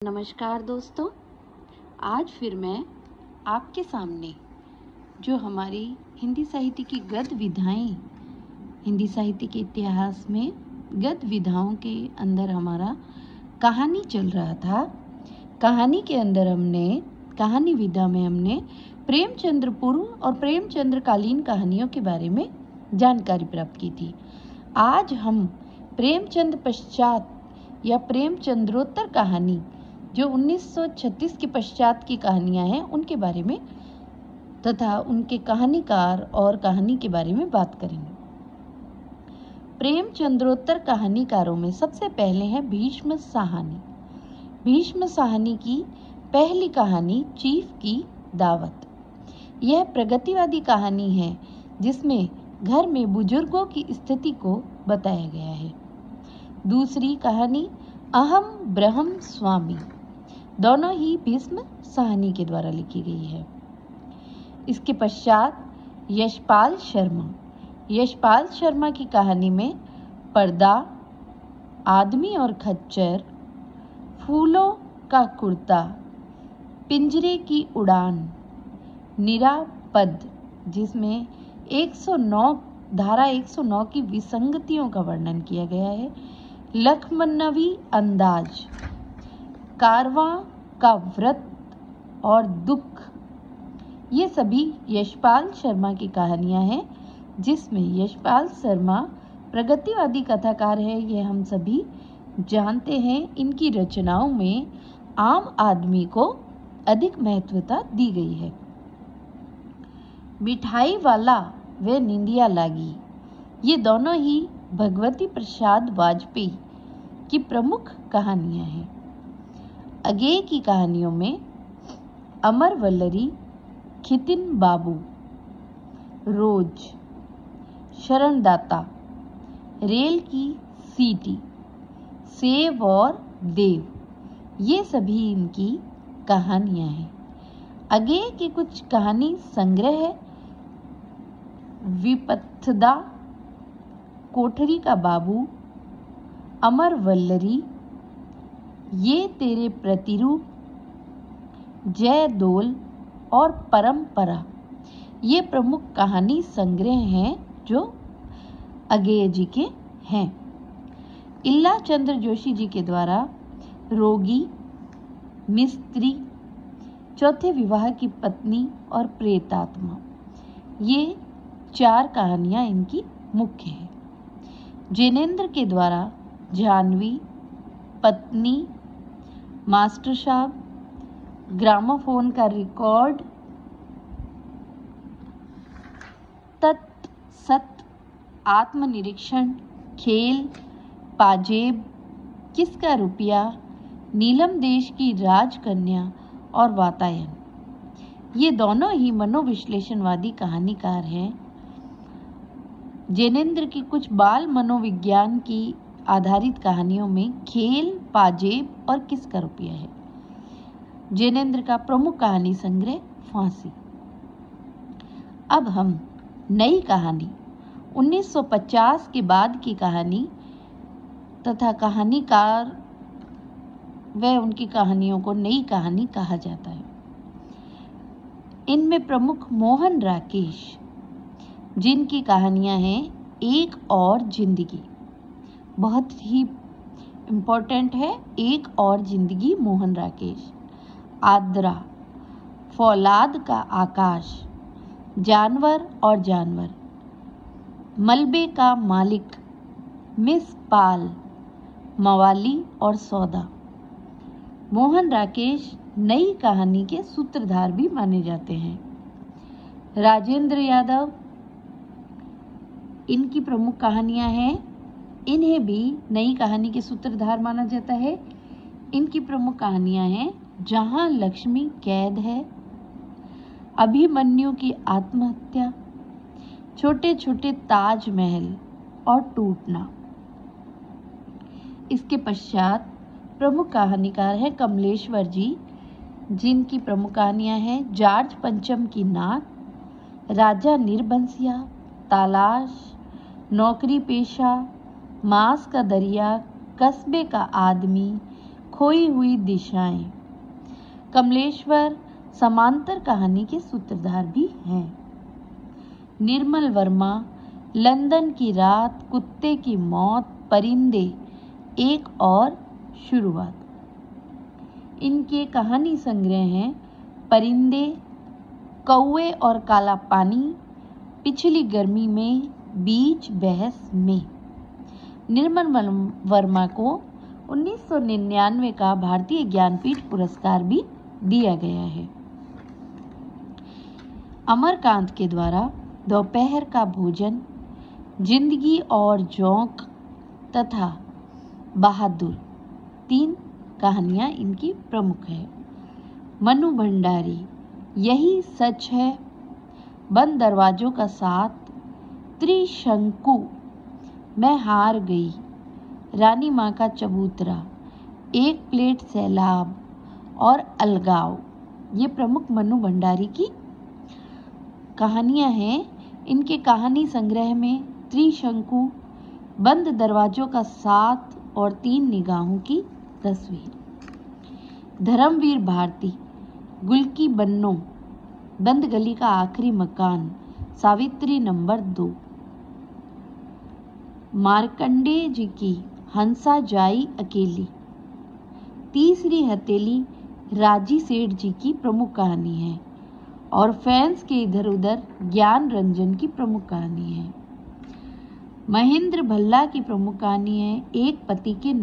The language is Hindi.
नमस्कार दोस्तों, आज फिर मैं आपके सामने जो हमारी हिंदी साहित्य की गद्य विधाएं, हिंदी साहित्य के इतिहास में गद्य विधाओं के अंदर हमारा कहानी चल रहा था। कहानी के अंदर कहानी विधा में हमने प्रेमचंद्र पूर्व और प्रेमचंद्र कालीन कहानियों के बारे में जानकारी प्राप्त की थी। आज हम प्रेमचंद्र पश्चात या प्रेमचंद्रोत्तर कहानी जो 1936 के पश्चात की कहानियां हैं उनके बारे में तथा उनके कहानीकार और कहानी के बारे में बात करेंगे। प्रेमचंद्रोत्तर कहानीकारों में सबसे पहले है भीष्म साहनी। भीष्म साहनी की पहली कहानी चीफ की दावत। यह प्रगतिवादी कहानी है जिसमें घर में बुजुर्गों की स्थिति को बताया गया है। दूसरी कहानी अहम ब्रह्म स्वामी, दोनों ही भीष्म साहनी के द्वारा लिखी गई है। इसके पश्चात यशपाल शर्मा की कहानी में पर्दा, आदमी और खच्चर, फूलों का कुर्ता, पिंजरे की उड़ान, निरापद जिसमें 109 धारा 109 की विसंगतियों का वर्णन किया गया है, लखनवी अंदाज, कारवां का व्रत और दुख, ये सभी यशपाल शर्मा की कहानियां हैं जिसमें यशपाल शर्मा प्रगतिवादी कथाकार है। ये हम सभी जानते हैं। इनकी रचनाओं में आम आदमी को अधिक महत्वता दी गई है। मिठाई वाला व निंदिया लागी, ये दोनों ही भगवती प्रसाद वाजपेयी की प्रमुख कहानियां हैं। अगेय की कहानियों में अमर वल्लरी, खितिन बाबू, रोज, शरणदाता, रेल की सीटी, सेव और देव, ये सभी इनकी कहानियां हैं। अगेय के कुछ कहानी संग्रह है। विपथदा, कोठरी का बाबू, अमर वल्लरी, ये तेरे प्रतिरूप, जय दोल और परंपरा, ये प्रमुख कहानी संग्रह हैं जो अगेय जी के हैं। इल्ला चंद्र जोशी जी के द्वारा रोगी, मिस्त्री, चौथे विवाह की पत्नी और प्रेतात्मा, ये 4 कहानियां इनकी मुख्य हैं। जिनेंद्र के द्वारा जानवी, पत्नी, मास्टर साहब, ग्रामोफोन का रिकॉर्ड, तत् सत, आत्मनिरीक्षण, खेल, पाजेब, किसका रुपया, नीलम देश की राजकन्या और वातायन, ये दोनों ही मनोविश्लेषणवादी कहानीकार हैं। जिनेंद्र की कुछ बाल मनोविज्ञान की आधारित कहानियों में खेल, पाजेब और किसका रुपया है। जिनेंद्र का प्रमुख कहानी संग्रह फांसी। अब हम नई कहानी 1950 के बाद की कहानी तथा कहानीकार व उनकी कहानियों को नई कहानी कहा जाता है। इनमें प्रमुख मोहन राकेश, जिनकी कहानियां हैं एक और जिंदगी, बहुत ही इम्पोर्टेंट है, एक और जिंदगी मोहन राकेश, आद्रा, फौलाद का आकाश, जानवर और जानवर, मलबे का मालिक, मिस पाल, मवाली और सौदा। मोहन राकेश नई कहानी के सूत्रधार भी माने जाते हैं। राजेंद्र यादव, इनकी प्रमुख कहानियां हैं, इन्हें भी नई कहानी के सूत्रधार माना जाता है। इनकी प्रमुख कहानियां हैं जहां लक्ष्मी कैद है, अभिमन्यु की आत्महत्या, छोटे छोटे ताजमहल और टूटना। इसके पश्चात प्रमुख कहानीकार हैं कमलेश्वर जी, जिनकी प्रमुख कहानियां हैं जॉर्ज पंचम की नाक, राजा निर्बंसिया, तालाश, नौकरी पेशा, मांस का दरिया, कस्बे का आदमी, खोई हुई दिशाएं। कमलेश्वर समांतर कहानी के सूत्रधार भी हैं। निर्मल वर्मा, लंदन की रात, कुत्ते की मौत, परिंदे, एक और शुरुआत। इनके कहानी संग्रह हैं परिंदे, कौवे और काला पानी, पिछली गर्मी में, बीच बहस में। निर्मल वर्मा को 1999 का भारतीय ज्ञानपीठ पुरस्कार भी दिया गया है। अमरकांत के द्वारा दोपहर का भोजन, जिंदगी और जोंक तथा बहादुर, 3 कहानियां इनकी प्रमुख है। मनु भंडारी, यही सच है, बंद दरवाजों का साथ, त्रिशंकु, मैं हार गई, रानी माँ का चबूतरा, एक प्लेट सैलाब और अलगाव, ये प्रमुख मनु भंडारी की कहानियां हैं। इनके कहानी संग्रह में त्रिशंकु, बंद दरवाजों का साथ और 3 निगाहों की तस्वीर। धर्मवीर भारती, गुल की बन्नो, बंद गली का आखिरी मकान, सावित्री नंबर 2। मार्कंडेय जी की हंसा जाई अकेली, तीसरी हथेली, राजी सेठ जी की प्रमुख कहानी है और फैंस के इधर उधर, ज्ञान रंजन की प्रमुख कहानी है। महेंद्र भल्ला की प्रमुख कहानी है एक पति के